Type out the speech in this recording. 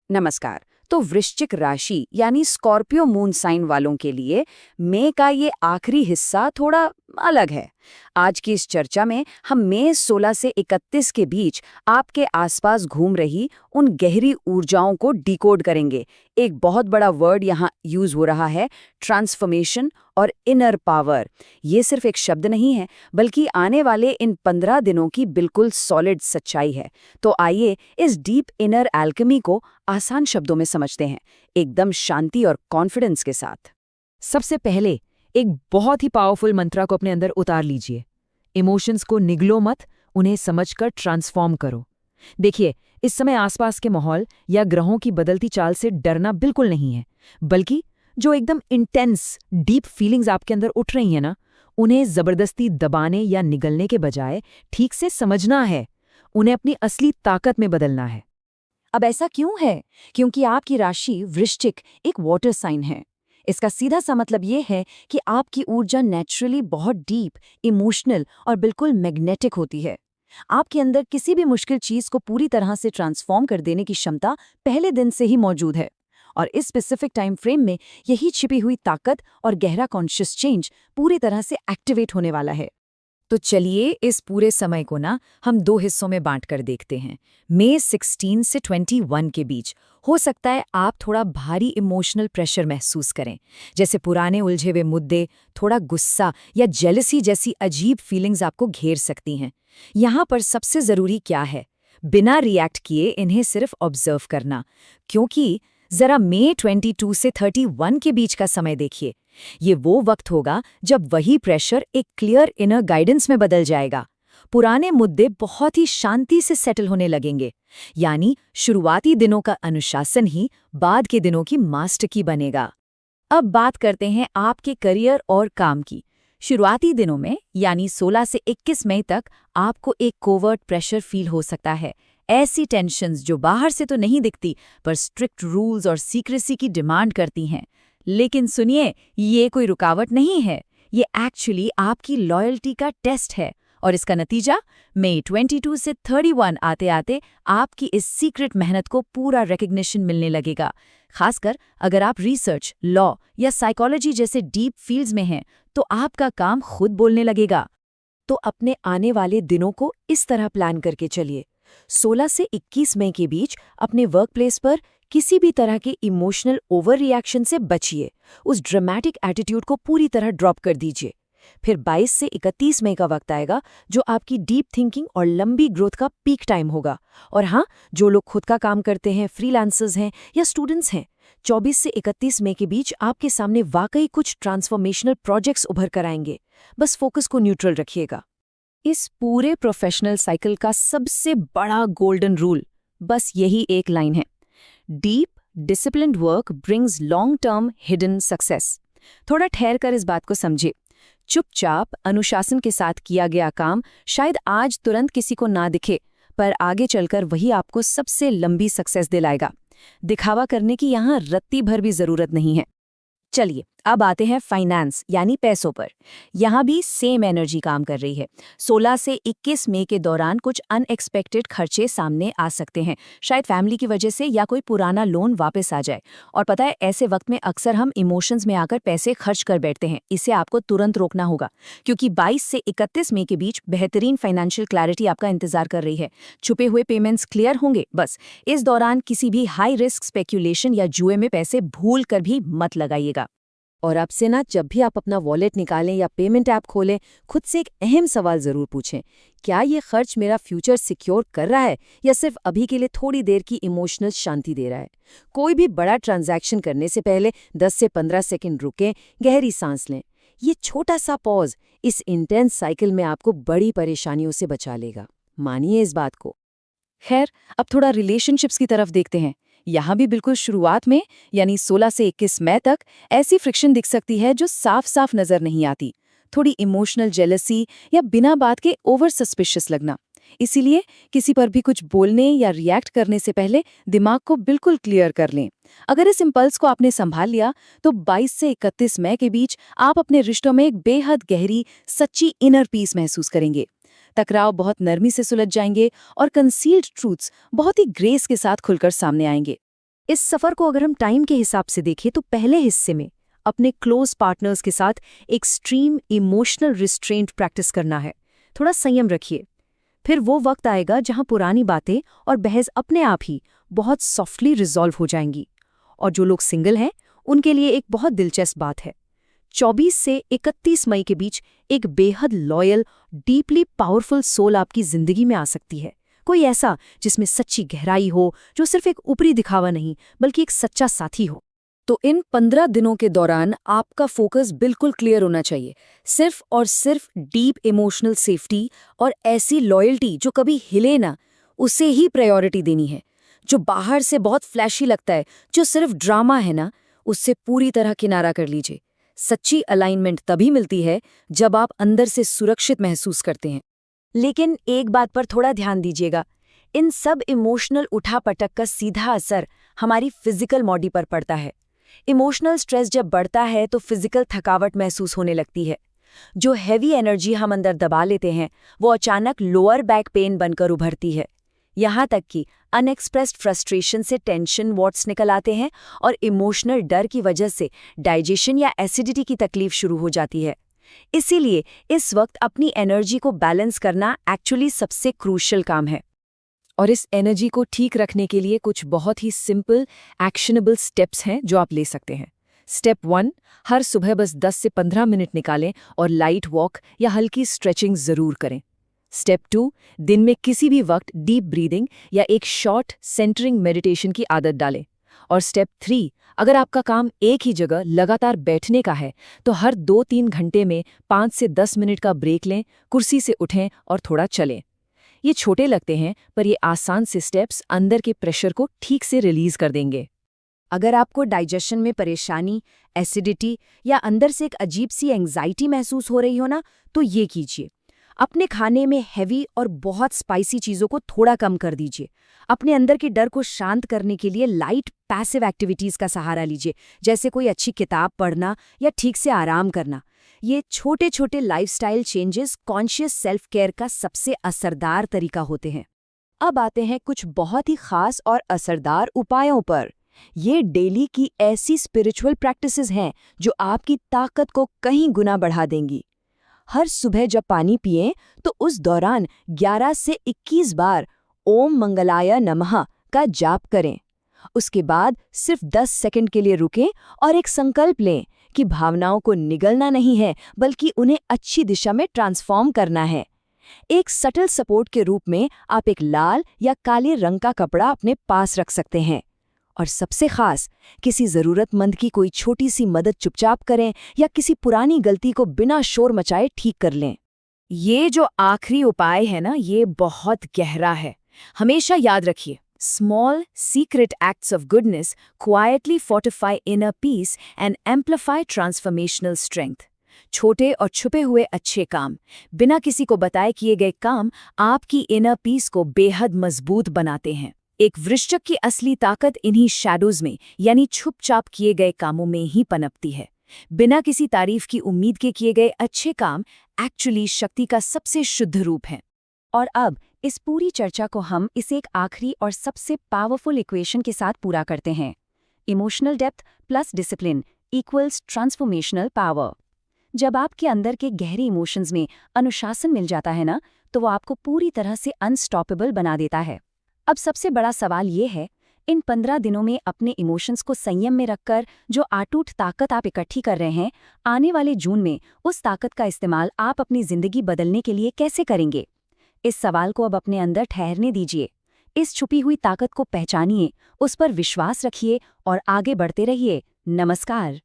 नमस्कार। तो वृश्चिक राशि यानी स्कॉर्पियो मून साइन वालों के लिए मई का ये आखिरी हिस्सा थोड़ा अलग है। आज की इस चर्चा में हम मई 16 से 31 के बीच आपके आसपास घूम रही उन गहरी ऊर्जाओं को डिकोड करेंगे। एक बहुत बड़ा वर्ड यहाँ यूज हो रहा है, ट्रांसफॉर्मेशन और इनर पावर। ये सिर्फ एक शब्द नहीं है, बल्कि आने वाले इन 15 दिनों की बिल्कुल सॉलिड सच्चाई है। तो आइए इस डीप इनर एल्केमी को आसान शब्दों में समझते हैं, एकदम शांति और कॉन्फिडेंस के साथ। सबसे पहले एक बहुत ही पावरफुल मंत्रा को अपने अंदर उतार लीजिए। इमोशंस को निगलो मत, उन्हें समझकर ट्रांसफॉर्म करो। देखिए, इस समय आसपास के माहौल या ग्रहों की बदलती चाल से डरना बिल्कुल नहीं है, बल्कि जो एकदम इंटेंस डीप फीलिंग्स आपके अंदर उठ रही हैं ना, उन्हें जबरदस्ती दबाने या निगलने के बजाय ठीक से समझना है, उन्हें अपनी असली ताकत में बदलना है। अब ऐसा क्यों है? क्योंकि आपकी राशि वृश्चिक एक वाटर साइन है। इसका सीधा सा मतलब ये है कि आपकी ऊर्जा नेचुरली बहुत डीप, इमोशनल और बिल्कुल मैग्नेटिक होती है। आपके अंदर किसी भी मुश्किल चीज को पूरी तरह से ट्रांसफॉर्म कर देने की क्षमता पहले दिन से ही मौजूद है। और इस स्पेसिफिक टाइम फ्रेम में यही छिपी हुई ताकत और गहरा कॉन्शियस चेंज पूरी तरह से एक्टिवेट होने वाला है। तो चलिए इस पूरे समय को ना हम दो हिस्सों में बांट कर देखते हैं। मई 16 से 21 के बीच हो सकता है आप थोड़ा भारी इमोशनल प्रेशर महसूस करें, जैसे पुराने उलझे हुए मुद्दे, थोड़ा गुस्सा या जेलसी जैसी अजीब फीलिंग्स आपको घेर सकती हैं। यहाँ पर सबसे ज़रूरी क्या है? बिना रिएक्ट किए इन्हें सिर्फ ऑब्जर्व करना। क्योंकि ज़रा मई 22 से 31 के बीच का समय देखिए। ये वो वक्त होगा जब वही प्रेशर एक क्लियर इनर गाइडेंस में बदल जाएगा। पुराने मुद्दे बहुत ही शांति से सेटल होने लगेंगे, यानी शुरुआती दिनों का अनुशासन ही बाद के दिनों की मास्टर की बनेगा। अब बात करते हैं आपके करियर और काम की। शुरुआती दिनों में यानी 16 से 21 मई तक आपको एक कोवर्ट प्रेशर फील हो सकता है। ऐसी टेंशन्स जो बाहर से तो नहीं दिखती, पर स्ट्रिक्ट रूल्स और सीक्रेसी की डिमांड करती हैं। लेकिन सुनिए, ये कोई रुकावट नहीं है, ये एक्चुअली आपकी लॉयल्टी का टेस्ट है। और इसका नतीजा मई 22 से 31 आते आते आपकी इस सीक्रेट मेहनत को पूरा रिकग्निशन मिलने लगेगा। खासकर अगर आप रिसर्च, लॉ या साइकोलॉजी जैसे डीप फील्ड्स में हैं, तो आपका काम खुद बोलने लगेगा। तो अपने आने वाले दिनों को इस तरह प्लान करके चलिए। 16 से 21 मई के बीच अपने वर्क प्लेस पर किसी भी तरह के इमोशनल ओवर रिएक्शन से बचिए। उस ड्रामेटिक एटीट्यूड को पूरी तरह ड्रॉप कर दीजिए। फिर 22 से 31 मई का वक्त आएगा जो आपकी डीप थिंकिंग और लंबी ग्रोथ का पीक टाइम होगा। और हाँ, जो लोग खुद का काम करते हैं, फ्रीलांसर्स हैं या स्टूडेंट्स हैं, 24 से 31 मई के बीच आपके सामने वाकई कुछ ट्रांसफॉर्मेशनल प्रोजेक्ट्स उभर कर आएंगे। बस फोकस को न्यूट्रल रखिएगा। इस पूरे प्रोफेशनल साइकिल का सबसे बड़ा गोल्डन रूल बस यही एक लाइन है: deep disciplined work brings long term hidden success. थोड़ा ठहर कर इस बात को समझे। चुपचाप अनुशासन के साथ किया गया काम शायद आज तुरंत किसी को ना दिखे, पर आगे चलकर वही आपको सबसे लंबी सक्सेस दिलाएगा। दिखावा करने की यहाँ रत्ती भर भी जरूरत नहीं है। चलिए अब आते हैं फाइनेंस यानी पैसों पर। यहाँ भी सेम एनर्जी काम कर रही है। 16 से 21 मई के दौरान कुछ अनएक्सपेक्टेड खर्चे सामने आ सकते हैं, शायद फैमिली की वजह से या कोई पुराना लोन वापस आ जाए। और पता है, ऐसे वक्त में अक्सर हम इमोशंस में आकर पैसे खर्च कर बैठते हैं। इसे आपको तुरंत रोकना होगा, क्योंकि 22 से 31 मई के बीच बेहतरीन फाइनेंशियल क्लैरिटी आपका इंतजार कर रही है। छुपे हुए पेमेंट्स क्लियर होंगे। बस इस दौरान किसी भी हाई रिस्क स्पेक्यूलेशन या जुए में पैसे भूल कर भी मत लगाइएगा। और अब से ना, जब भी आप अपना वॉलेट निकालें या पेमेंट ऐप खोलें, खुद से एक अहम सवाल ज़रूर पूछें: क्या ये खर्च मेरा फ्यूचर सिक्योर कर रहा है या सिर्फ अभी के लिए थोड़ी देर की इमोशनल शांति दे रहा है? कोई भी बड़ा ट्रांजैक्शन करने से पहले 10 से 15 सेकंड रुकें, गहरी सांस लें। ये छोटा सा पॉज इस इंटेंस साइकिल में आपको बड़ी परेशानियों से बचा लेगा, मानिए इस बात को। खैर, अब थोड़ा रिलेशनशिप्स की तरफ देखते हैं। यहाँ भी बिल्कुल शुरुआत में यानी 16 से 21 मई तक ऐसी फ्रिक्शन दिख सकती है जो साफ साफ नजर नहीं आती। थोड़ी इमोशनल जेलसी या बिना बात के ओवर सस्पिशियस लगना। इसीलिए किसी पर भी कुछ बोलने या रिएक्ट करने से पहले दिमाग को बिल्कुल क्लियर कर लें। अगर इस इम्पल्स को आपने संभाल लिया तो 22 से 31 मई के बीच आप अपने रिश्तों में एक बेहद गहरी, सच्ची इनर पीस महसूस करेंगे। टकराव बहुत नरमी से सुलझ जाएंगे और कंसील्ड ट्रूथ्स बहुत ही ग्रेस के साथ खुलकर सामने आएंगे। इस सफ़र को अगर हम टाइम के हिसाब से देखें तो पहले हिस्से में अपने क्लोज पार्टनर्स के साथ एक्सट्रीम इमोशनल रिस्ट्रेंट प्रैक्टिस करना है। थोड़ा संयम रखिए। फिर वो वक्त आएगा जहां पुरानी बातें और बहस अपने आप ही बहुत सॉफ्टली रिजॉल्व हो जाएंगी। और जो लोग सिंगल हैं उनके लिए एक बहुत दिलचस्प बात है। 24 से 31 मई के बीच एक बेहद लॉयल, डीपली पावरफुल सोल आपकी जिंदगी में आ सकती है। कोई ऐसा जिसमें सच्ची गहराई हो, जो सिर्फ एक ऊपरी दिखावा नहीं बल्कि एक सच्चा साथी हो। तो इन 15 दिनों के दौरान आपका फोकस बिल्कुल क्लियर होना चाहिए। सिर्फ और सिर्फ डीप इमोशनल सेफ्टी और ऐसी लॉयल्टी जो कभी हिले ना, उसे ही प्रायोरिटी देनी है। जो बाहर से बहुत फ्लैशी लगता है, जो सिर्फ ड्रामा है ना, उससे पूरी तरह किनारा कर लीजिए। सच्ची अलाइनमेंट तभी मिलती है जब आप अंदर से सुरक्षित महसूस करते हैं। लेकिन एक बात पर थोड़ा ध्यान दीजिएगा, इन सब इमोशनल उठापटक का सीधा असर हमारी फिजिकल बॉडी पर पड़ता है। इमोशनल स्ट्रेस जब बढ़ता है तो फिजिकल थकावट महसूस होने लगती है। जो हैवी एनर्जी हम अंदर दबा लेते हैं वो अचानक लोअर बैक पेन बनकर उभरती है। यहाँ तक कि अनएक्सप्रेस्ड फ्रस्ट्रेशन से टेंशन वॉट्स निकल आते हैं और इमोशनल डर की वजह से डाइजेशन या एसिडिटी की तकलीफ शुरू हो जाती है। इसीलिए इस वक्त अपनी एनर्जी को बैलेंस करना एक्चुअली सबसे क्रूशियल काम है। और इस एनर्जी को ठीक रखने के लिए कुछ बहुत ही सिंपल एक्शनेबल स्टेप्स हैं जो आप ले सकते हैं। स्टेप 1, हर सुबह बस 10 से 15 मिनट निकालें और लाइट वॉक या हल्की स्ट्रेचिंग ज़रूर करें। स्टेप 2, दिन में किसी भी वक्त डीप ब्रीदिंग या एक शॉर्ट सेंटरिंग मेडिटेशन की आदत डालें। और स्टेप 3, अगर आपका काम एक ही जगह लगातार बैठने का है तो हर 2-3 घंटे में 5 से 10 मिनट का ब्रेक लें, कुर्सी से उठें और थोड़ा चलें। ये छोटे लगते हैं पर ये आसान से स्टेप्स अंदर के प्रेशर को ठीक से रिलीज कर देंगे। अगर आपको डाइजेशन में परेशानी, एसिडिटी या अंदर से एक अजीब सी एंग्जाइटी महसूस हो रही हो ना, तो ये कीजिए। अपने खाने में हैवी और बहुत स्पाइसी चीज़ों को थोड़ा कम कर दीजिए। अपने अंदर के डर को शांत करने के लिए लाइट पैसिव एक्टिविटीज़ का सहारा लीजिए, जैसे कोई अच्छी किताब पढ़ना या ठीक से आराम करना। ये छोटे छोटे lifestyle changes conscious self care का सबसे असरदार तरीका होते हैं। अब आते हैं कुछ बहुत ही खास और असरदार उपायों पर। ये डेली की ऐसी स्पिरिचुअल प्रैक्टिसेस हैं जो आपकी ताकत को कहीं गुना बढ़ा देंगी। हर सुबह जब पानी पिएं तो उस दौरान 11 से 21 बार ओम मंगलाय नमः का जाप करें। उसके बाद सिर्फ 10 सेकंड के लिए रुकें और एक संकल्प लें कि भावनाओं को निगलना नहीं है बल्कि उन्हें अच्छी दिशा में ट्रांसफॉर्म करना है। एक सटल सपोर्ट के रूप में आप एक लाल या काले रंग का कपड़ा अपने पास रख सकते हैं। और सबसे खास, किसी ज़रूरतमंद की कोई छोटी सी मदद चुपचाप करें या किसी पुरानी गलती को बिना शोर मचाए ठीक कर लें। ये जो आखिरी उपाय है ना, ये बहुत गहरा है। हमेशा याद रखिए, Small, secret acts of goodness quietly fortify inner peace and amplify transformational strength. छोटे और छुपे हुए अच्छे काम, बिना किसी को बताए किए गए काम आपकी इनर पीस को बेहद मजबूत बनाते हैं। एक वृश्चिक की असली ताकत इन्हीं शैडोज में, यानी छुपचाप किए गए कामों में ही पनपती है। बिना किसी तारीफ की उम्मीद के किए गए अच्छे काम एक्चुअली शक्ति का सबसे शुद्ध रूप हैं। और अब इस पूरी चर्चा को हम इसे एक आखिरी और सबसे पावरफुल इक्वेशन के साथ पूरा करते हैं। Emotional depth plus discipline equals transformational power. जब आपके अंदर के गहरे इमोशंस में अनुशासन मिल जाता है ना, तो वो आपको पूरी तरह से अनस्टॉपेबल बना देता है। अब सबसे बड़ा सवाल ये है, इन 15 दिनों में अपने इमोशंस को संयम में रखकर जो अटूट ताकत आप इकट्ठी कर रहे हैं, आने वाले जून में उस ताकत का इस्तेमाल आप अपनी जिंदगी बदलने के लिए कैसे करेंगे? इस सवाल को अब अपने अंदर ठहरने दीजिए। इस छुपी हुई ताकत को पहचानिए, उस पर विश्वास रखिए और आगे बढ़ते रहिए। नमस्कार।